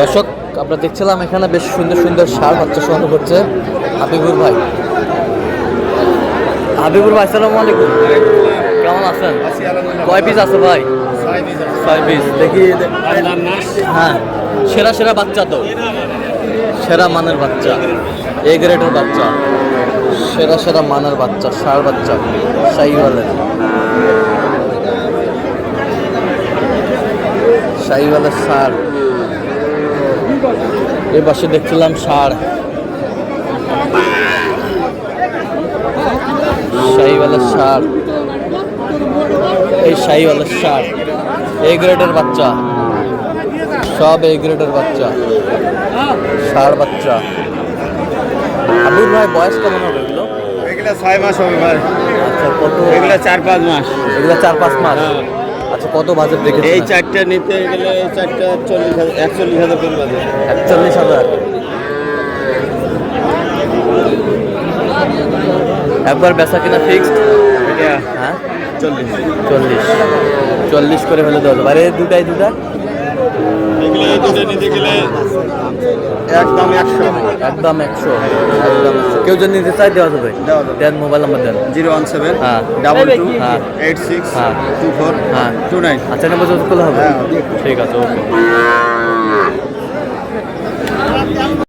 দর্শক আমরা দেখছিলাম এখানে বেশ সুন্দর সুন্দর ষাঁড় বাচ্চা সংগ্রহ করছে হাবিবুর ভাই। হাবিবুর ভাই আসসালামু আলাইকুম, কেমন আছেন? কয় পিস আছে ভাই? 6 পিস। দেখি হ্যাঁ, সেরা সেরা বাচ্চা তো, সেরা মানের বাচ্চা, এ গ্রেডের বাচ্চা, সেরা সেরা মানের বাচ্চা, ষাঁড় বাচ্চা শাহিওয়ালের, শাহিওয়ালের ষাঁড়। এ পাশে দেখছিলাম ষাঁড়, শাহিওয়ালের ষাঁড়, এই শাহিওয়ালের ষাঁড়, এ গ্রেডের বাচ্চা, সব এ গ্রেডের বাচ্চা, ষাঁড় বাচ্চা। হাবিব ভাই বয়স কেমন হবে এগুলো? এগুলা 6 মাস হবে ভাই। আচ্ছা কত? এগুলা 4-5 মাস। এগুলো 4-5 মাস। আচ্ছা কত বাজেট দেখেছেন? এই চারটা নিতে গেলে এই চারটা 41,000 করে বাজে। 41,000। একবার বেচা কিনা ফিক্সড? হ্যাঁ 40 করে হলে দেওয়া যাবে। আর এই দুটা এগুলো এই দুটো নিতে গেলে একদম 100। একদম 100। কেউ যদি নিতে চাই দেওয়া যাবে। দেন মোবাইল নাম্বার দেন। 017 হ্যাঁ 22 হ্যাঁ 86 হ্যাঁ 24 হ্যাঁ 29। আচ্ছা নাম্বার যোগাযোগ করলে হবে। হ্যাঁ। ঠিক আছে, ওকে।